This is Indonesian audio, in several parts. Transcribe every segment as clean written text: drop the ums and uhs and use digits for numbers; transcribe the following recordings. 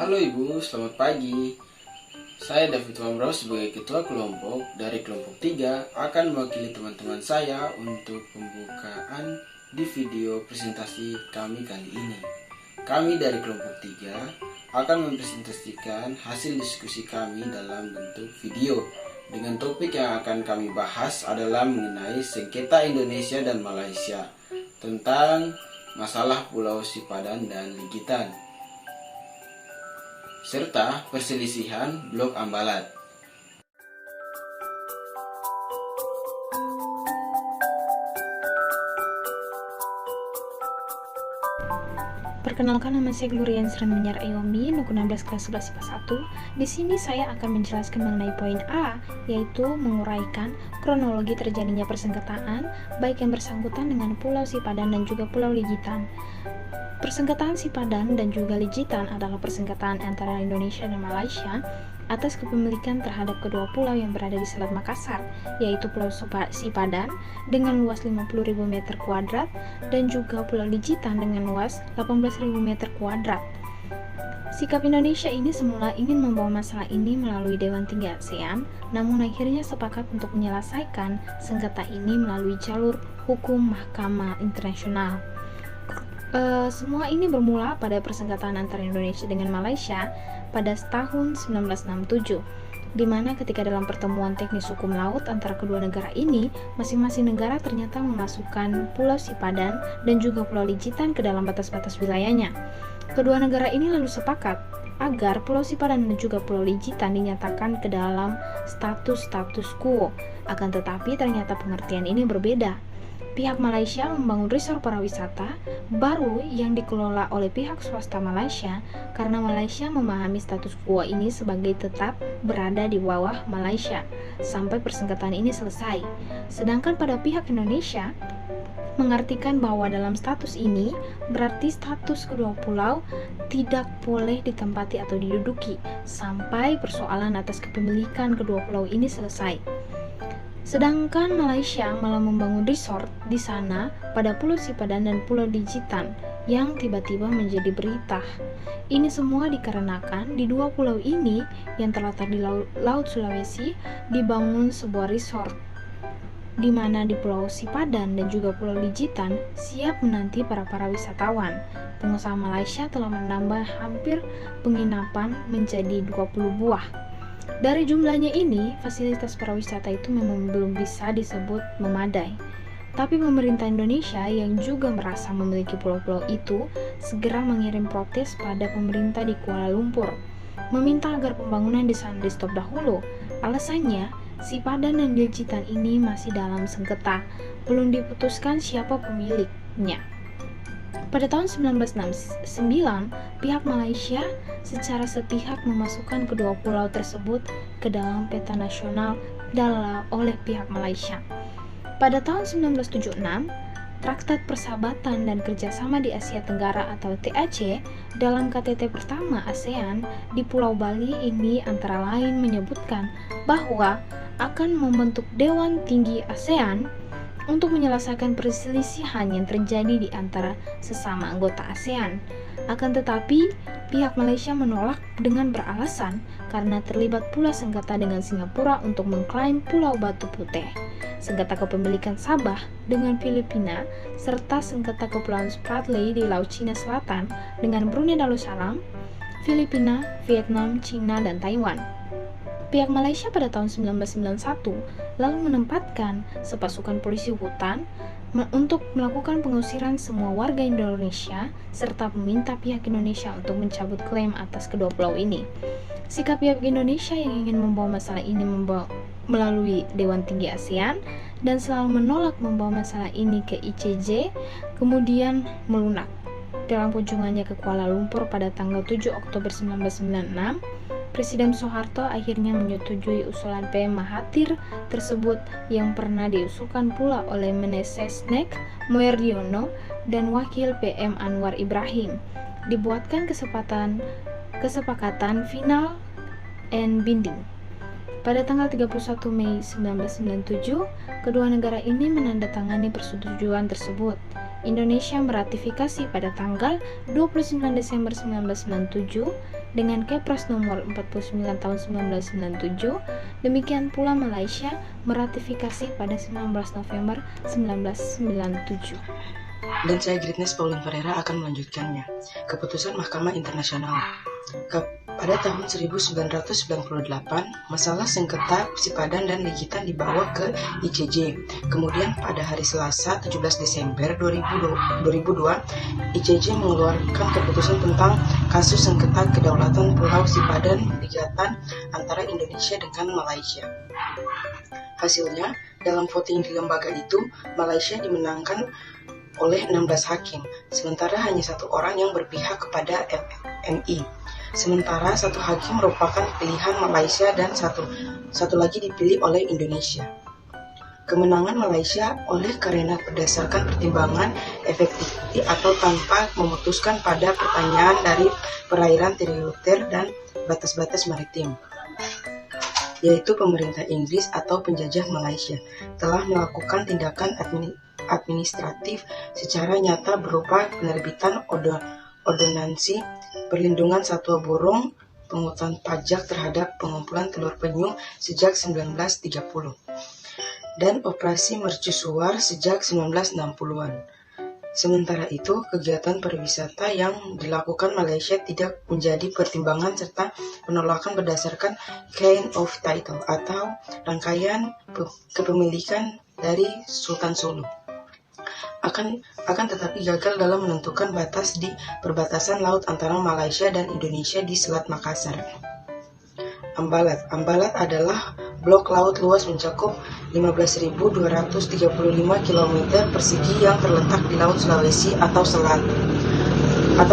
Halo Ibu, selamat pagi. Saya David Wamro sebagai Ketua Kelompok dari Kelompok 3 akan mewakili teman-teman saya untuk pembukaan di video presentasi kami kali ini. Kami dari Kelompok 3 akan mempresentasikan hasil diskusi kami dalam bentuk video. Dengan topik yang akan kami bahas adalah mengenai sengketa Indonesia dan Malaysia tentang masalah Pulau Sipadan dan Ligitan, serta perselisihan Blok Ambalat. Perkenalkan, nama saya Gloria Sremanyar Ayomi, Nuku 16 kelas 11 IPA 1. Di sini saya akan menjelaskan mengenai poin A, yaitu menguraikan kronologi terjadinya persengketaan baik yang bersangkutan dengan Pulau Sipadan dan juga Pulau Ligitan. Persengketaan Sipadan dan juga Ligitan adalah persengketaan antara Indonesia dan Malaysia atas kepemilikan terhadap kedua pulau yang berada di Selat Makassar, yaitu Pulau Sipadan dengan luas 50.000 meter kuadrat dan juga Pulau Ligitan dengan luas 18.000 meter kuadrat. Sikap Indonesia ini semula ingin membawa masalah ini melalui Dewan Tinggi ASEAN, namun akhirnya sepakat untuk menyelesaikan sengketa ini melalui jalur hukum Mahkamah Internasional. Semua ini bermula pada persengketaan antara Indonesia dengan Malaysia pada tahun 1967, di mana ketika dalam pertemuan teknis hukum laut antara kedua negara ini, masing-masing negara ternyata memasukkan Pulau Sipadan dan juga Pulau Ligitan ke dalam batas-batas wilayahnya. Kedua negara ini lalu sepakat agar Pulau Sipadan dan juga Pulau Ligitan dinyatakan ke dalam status quo. Akan tetapi ternyata pengertian ini berbeda. Pihak Malaysia membangun resort pariwisata baru yang dikelola oleh pihak swasta Malaysia karena Malaysia memahami status quo ini sebagai tetap berada di bawah Malaysia sampai persengketaan ini selesai. Sedangkan pada pihak Indonesia mengartikan bahwa dalam status ini berarti status kedua pulau tidak boleh ditempati atau diduduki sampai persoalan atas kepemilikan kedua pulau ini selesai. Sedangkan Malaysia malah membangun resort di sana pada Pulau Sipadan dan Pulau Ligitan yang tiba-tiba menjadi berita. Ini semua dikarenakan di dua pulau ini yang terletak di Laut Sulawesi dibangun sebuah resort di mana di Pulau Sipadan dan juga Pulau Ligitan siap menanti para wisatawan. Pengusaha Malaysia telah menambah hampir penginapan menjadi 20 buah. Dari jumlahnya ini, fasilitas pariwisata itu memang belum bisa disebut memadai. Tapi pemerintah Indonesia yang juga merasa memiliki pulau-pulau itu segera mengirim protes pada pemerintah di Kuala Lumpur, meminta agar pembangunan di sana di stop dahulu. Alasannya, Sipadan dan Ligitan ini masih dalam sengketa, belum diputuskan siapa pemiliknya. Pada tahun 1969, pihak Malaysia secara sepihak memasukkan kedua pulau tersebut ke dalam peta nasional oleh pihak Malaysia. Pada tahun 1976, Traktat Persahabatan dan Kerjasama di Asia Tenggara atau TAC dalam KTT pertama ASEAN di Pulau Bali ini antara lain menyebutkan bahwa akan membentuk Dewan Tinggi ASEAN untuk menyelesaikan perselisihan yang terjadi di antara sesama anggota ASEAN. Akan tetapi, pihak Malaysia menolak dengan beralasan karena terlibat pula sengketa dengan Singapura untuk mengklaim Pulau Batu Putih, sengketa kepemilikan Sabah dengan Filipina, serta sengketa Kepulauan Spratly di Laut Cina Selatan dengan Brunei Darussalam, Filipina, Vietnam, China, dan Taiwan. Pihak Malaysia pada tahun 1991 lalu menempatkan sepasukan polisi hutan untuk melakukan pengusiran semua warga Indonesia serta meminta pihak Indonesia untuk mencabut klaim atas kedua pulau ini. Sikap pihak Indonesia yang ingin membawa masalah ini melalui Dewan Tinggi ASEAN dan selalu menolak membawa masalah ini ke ICJ kemudian melunak. Dalam kunjungannya ke Kuala Lumpur pada tanggal 7 Oktober 1996, Presiden Soeharto akhirnya menyetujui usulan PM Mahathir tersebut yang pernah diusulkan pula oleh Menesesnek Moerdiono dan Wakil PM Anwar Ibrahim. Dibuatkan kesepakatan final and binding. Pada tanggal 31 Mei 1997, kedua negara ini menandatangani persetujuan tersebut. Indonesia meratifikasi pada tanggal 29 Desember 1997 dengan Kepres nomor 49 tahun 1997. Demikian pula Malaysia meratifikasi pada 19 November 1997. Dan saya Greatness Pauline Ferreira akan melanjutkannya. Keputusan Mahkamah Internasional. Pada tahun 1998, masalah sengketa sipadan dan ligitan dibawa ke ICJ. Kemudian pada hari Selasa 17 Desember 2002, ICJ mengeluarkan keputusan tentang kasus sengketa kedaulatan Pulau Sipadan Ligatan antara Indonesia dengan Malaysia. Hasilnya, dalam voting di lembaga itu, Malaysia dimenangkan oleh 16 hakim, sementara hanya satu orang yang berpihak kepada MI. Sementara satu hakim merupakan pilihan Malaysia dan satu lagi dipilih oleh Indonesia. Kemenangan Malaysia oleh karena berdasarkan pertimbangan efektiviti atau tanpa memutuskan pada pertanyaan dari perairan teritorial dan batas-batas maritim, yaitu pemerintah Inggris atau penjajah Malaysia telah melakukan tindakan administratif secara nyata berupa penerbitan ordonansi perlindungan satwa burung, pungutan pajak terhadap pengumpulan telur penyu sejak 1930, dan operasi mercusuar sejak 1960-an. Sementara itu, kegiatan pariwisata yang dilakukan Malaysia tidak menjadi pertimbangan serta penolakan berdasarkan claim of title atau rangkaian kepemilikan dari Sultan Sulu. Akan tetapi gagal dalam menentukan batas di perbatasan laut antara Malaysia dan Indonesia di Selat Makassar. Ambalat adalah blok laut luas mencakup 15.235 km persegi yang terletak di Laut Sulawesi atau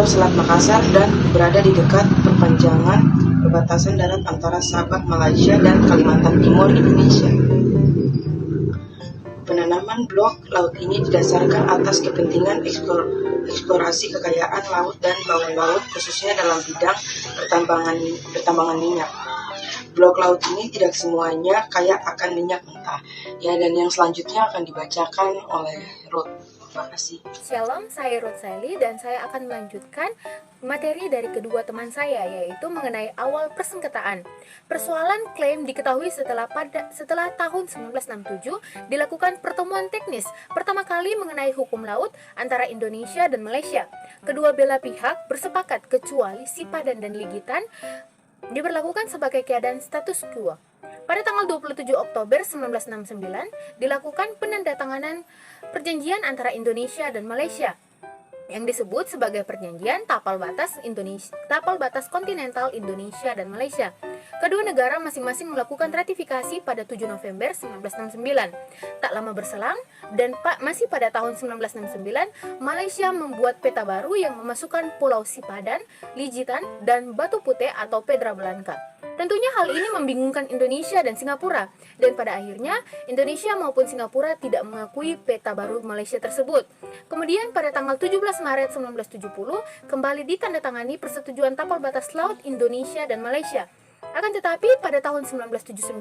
Selat Makassar dan berada di dekat perpanjangan perbatasan darat antara Sabah Malaysia dan Kalimantan Timur Indonesia. Penanaman blok laut ini didasarkan atas kepentingan eksplorasi kekayaan laut dan bawah laut, khususnya dalam bidang pertambangan minyak. Blok laut ini tidak semuanya kaya akan minyak mentah. Ya, dan yang selanjutnya akan dibacakan oleh Ruth. Terima kasih. Shalom, saya Ruth Sally dan saya akan melanjutkan materi dari kedua teman saya, yaitu mengenai awal persengketaan. Persoalan klaim diketahui setelah tahun 1967 dilakukan pertemuan teknis pertama kali mengenai hukum laut antara Indonesia dan Malaysia. Kedua belah pihak bersepakat kecuali Sipadan dan Ligitan diberlakukan sebagai keadaan status quo. Pada tanggal 27 Oktober 1969 dilakukan penandatanganan perjanjian antara Indonesia dan Malaysia yang disebut sebagai Perjanjian Tapal Batas Kontinental Indonesia dan Malaysia. Kedua negara masing-masing melakukan ratifikasi pada 7 November 1969. Tak lama berselang dan masih pada tahun 1969, Malaysia membuat peta baru yang memasukkan Pulau Sipadan, Ligitan, dan Batu Putih atau Pedra Blanca. Tentunya hal ini membingungkan Indonesia dan Singapura, dan pada akhirnya Indonesia maupun Singapura tidak mengakui peta baru Malaysia tersebut. Kemudian pada tanggal 17 Maret 1970 kembali ditandatangani persetujuan tapal batas laut Indonesia dan Malaysia. Akan tetapi pada tahun 1979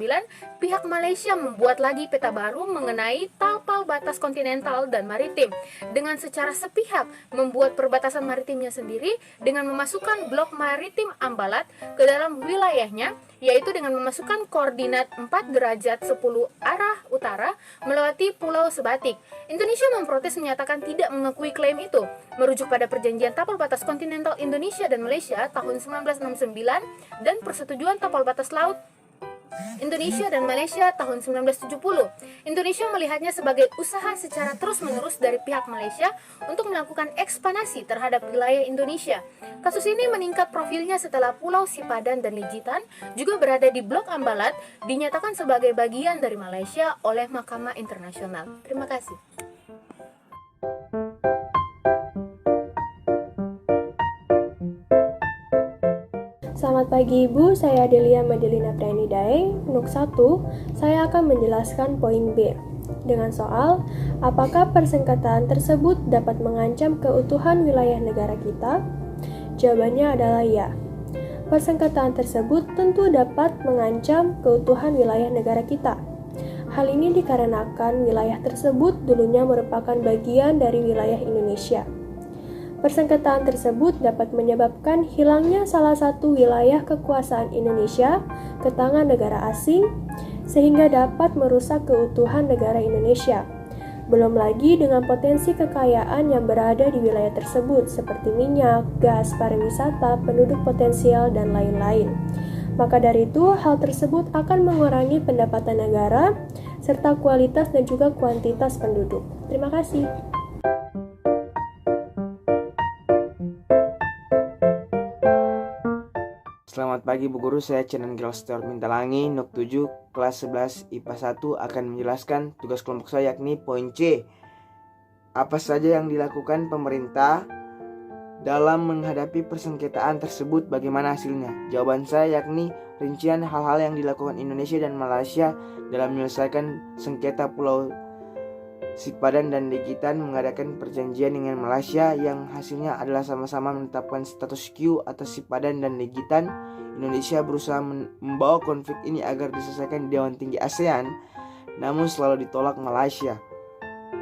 pihak Malaysia membuat lagi peta baru mengenai tapal batas kontinental dan maritim dengan secara sepihak membuat perbatasan maritimnya sendiri dengan memasukkan blok maritim Ambalat ke dalam wilayahnya, yaitu dengan memasukkan koordinat 4 derajat 10 arah utara melewati Pulau Sebatik. Indonesia memprotes menyatakan tidak mengakui klaim itu, merujuk pada perjanjian tapal batas kontinental Indonesia dan Malaysia tahun 1969 dan persetujuan tapal batas laut Indonesia dan Malaysia tahun 1970. Indonesia melihatnya sebagai usaha secara terus-menerus dari pihak Malaysia untuk melakukan ekspansi terhadap wilayah Indonesia. Kasus ini meningkat profilnya setelah Pulau Sipadan dan Ligitan juga berada di Blok Ambalat dinyatakan sebagai bagian dari Malaysia oleh Mahkamah Internasional. Terima kasih. Selamat pagi Ibu, saya Adelia Madelina Priani Daeng. Untuk 1, saya akan menjelaskan poin B dengan soal apakah persengketaan tersebut dapat mengancam keutuhan wilayah negara kita? Jawabannya adalah ya. Persengketaan tersebut tentu dapat mengancam keutuhan wilayah negara kita. Hal ini dikarenakan wilayah tersebut dulunya merupakan bagian dari wilayah Indonesia. Persengketaan tersebut dapat menyebabkan hilangnya salah satu wilayah kekuasaan Indonesia ke tangan negara asing, sehingga dapat merusak keutuhan negara Indonesia. Belum lagi dengan potensi kekayaan yang berada di wilayah tersebut seperti minyak, gas, pariwisata, penduduk potensial, dan lain-lain. Maka dari itu, hal tersebut akan mengurangi pendapatan negara serta kualitas dan juga kuantitas penduduk. Terima kasih. Selamat pagi Bu Guru, saya Cenan Gilstor Mintalangi, Nuk 7, kelas 11 IPA 1 akan menjelaskan tugas kelompok saya yakni poin C. Apa saja yang dilakukan pemerintah dalam menghadapi persengketaan tersebut, bagaimana hasilnya? Jawaban saya yakni rincian hal-hal yang dilakukan Indonesia dan Malaysia dalam menyelesaikan sengketa Pulau Sipadan dan Legitan, mengadakan perjanjian dengan Malaysia yang hasilnya adalah sama-sama menetapkan status quo atas Sipadan dan Legitan. Indonesia berusaha membawa konflik ini agar diselesaikan di Dewan Tinggi ASEAN, namun selalu ditolak Malaysia.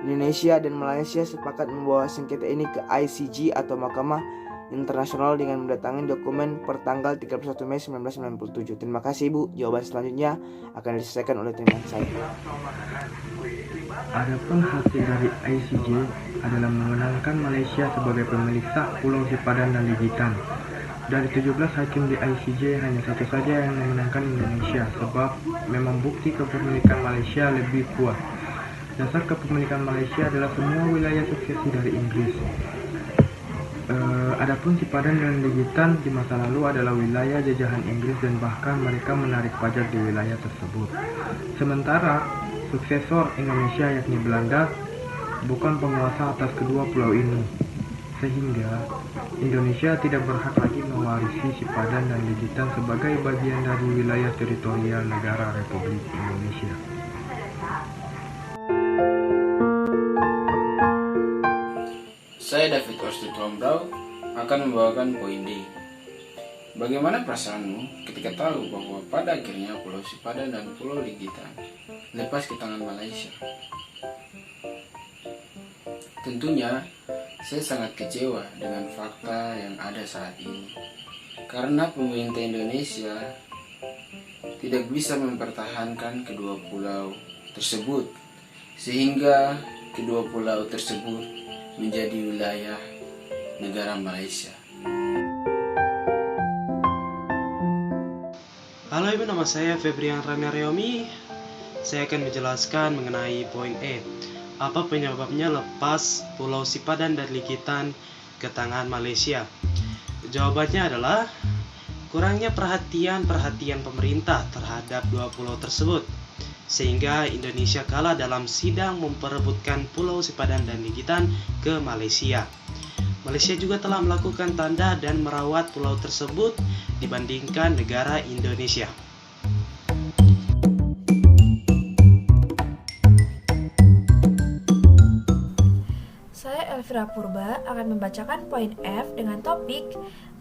Indonesia dan Malaysia sepakat membawa sengketa ini ke ICJ atau Mahkamah Internasional dengan mendatangi dokumen per tanggal 31 Mei 1997. Terima kasih Bu. Jawaban selanjutnya akan diselesaikan oleh teman saya. Adapun hasil dari ICJ adalah memenangkan Malaysia sebagai pemilik sah Pulau Sipadan dan Legitan. Dari 17 hakim di ICJ, hanya satu saja yang memenangkan Indonesia, sebab memang bukti kepemilikan Malaysia lebih kuat. Dasar kepemilikan Malaysia adalah semua wilayah suksesi dari Inggris. Adapun Sipadan dan Legitan di masa lalu adalah wilayah jajahan Inggris dan bahkan mereka menarik pajak di wilayah tersebut. Sementara suksesor Indonesia yakni Belanda bukan penguasa atas kedua pulau ini, sehingga Indonesia tidak berhak lagi mewarisi Sipadan dan Legitan sebagai bagian dari wilayah teritorial negara Republik Indonesia. Saya David Ostu Tombrau akan membawakan poin D. Bagaimana perasaanmu ketika tahu bahwa pada akhirnya Pulau Sipadan dan Pulau Legitan lepas ke tangan Malaysia? Tentunya saya sangat kecewa dengan fakta yang ada saat ini, karena pemerintah Indonesia tidak bisa mempertahankan kedua pulau tersebut, sehingga kedua pulau tersebut menjadi wilayah negara Malaysia. Halo Ibu, nama saya Febrian Rania Reomi. Saya akan menjelaskan mengenai poin E. Apa penyebabnya lepas Pulau Sipadan dan Legitan ke tangan Malaysia? Jawabannya adalah kurangnya perhatian pemerintah terhadap dua pulau tersebut, sehingga Indonesia kalah dalam sidang memperebutkan Pulau Sipadan dan Legitan ke Malaysia. Malaysia juga telah melakukan tanda dan merawat pulau tersebut dibandingkan negara Indonesia. Saya Elvira Purba akan membacakan poin F dengan topik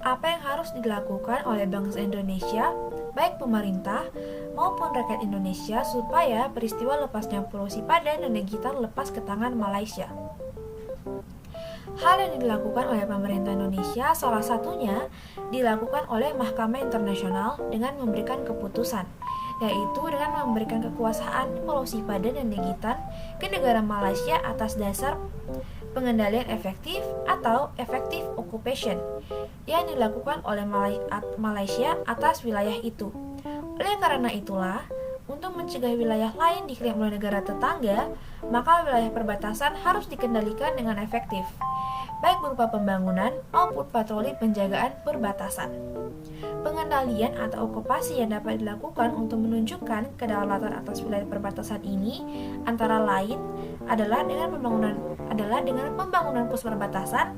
apa yang harus dilakukan oleh bangsa Indonesia, baik pemerintah maupun rakyat Indonesia, supaya peristiwa lepasnya Pulau Sipadan dan Legitan lepas ke tangan Malaysia. Hal yang dilakukan oleh pemerintah Indonesia salah satunya dilakukan oleh Mahkamah Internasional dengan memberikan keputusan, yaitu dengan memberikan kekuasaan Pulau Sipadan dan Legitan ke negara Malaysia atas dasar pengendalian efektif atau effective occupation yang dilakukan oleh Malaysia atas wilayah itu. Oleh karena itulah, untuk mencegah wilayah lain diklaim oleh negara tetangga, maka wilayah perbatasan harus dikendalikan dengan efektif, baik berupa pembangunan maupun patroli penjagaan perbatasan. Pengendalian atau okupasi yang dapat dilakukan untuk menunjukkan kedaulatan atas wilayah perbatasan ini antara lain adalah dengan pembangunan pos perbatasan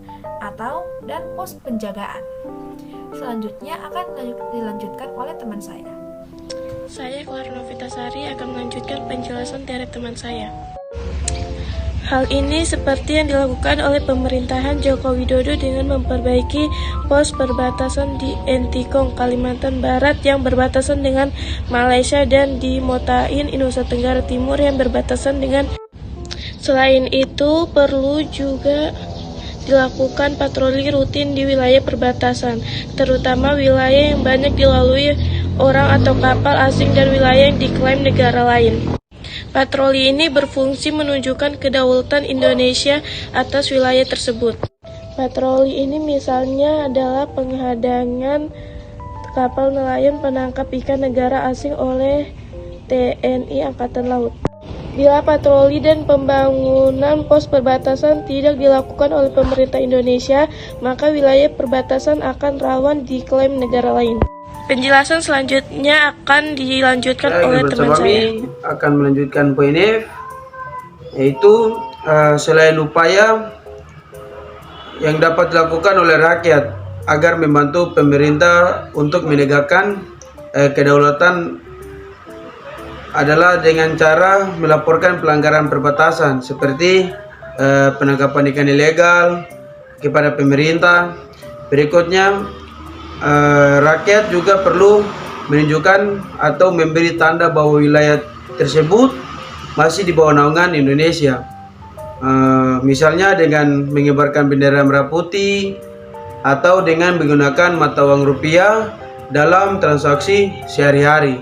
dan pos penjagaan. Selanjutnya akan dilanjutkan oleh teman saya. Saya Clara Novitasari akan melanjutkan penjelasan dari teman saya. Hal ini seperti yang dilakukan oleh pemerintahan Joko Widodo dengan memperbaiki pos perbatasan di Entikong, Kalimantan Barat yang berbatasan dengan Malaysia dan di Motain, Nusa Tenggara Timur yang berbatasan dengan. Selain itu, perlu juga dilakukan patroli rutin di wilayah perbatasan, terutama wilayah yang banyak dilalui orang atau kapal asing dan wilayah yang diklaim negara lain. Patroli ini berfungsi menunjukkan kedaulatan Indonesia atas wilayah tersebut. Patroli ini misalnya adalah penghadangan kapal nelayan penangkap ikan negara asing oleh TNI Angkatan Laut. Bila patroli dan pembangunan pos perbatasan tidak dilakukan oleh pemerintah Indonesia, maka wilayah perbatasan akan rawan diklaim negara lain. Penjelasan selanjutnya akan dilanjutkan oleh teman saya. Akan melanjutkan poin F, yaitu selain upaya yang dapat dilakukan oleh rakyat agar membantu pemerintah untuk menegakkan kedaulatan adalah dengan cara melaporkan pelanggaran perbatasan seperti penangkapan ikan ilegal kepada pemerintah. Berikutnya, rakyat juga perlu menunjukkan atau memberi tanda bahwa wilayah tersebut masih di bawah naungan Indonesia. Misalnya dengan mengibarkan bendera merah putih atau dengan menggunakan mata uang rupiah dalam transaksi sehari-hari.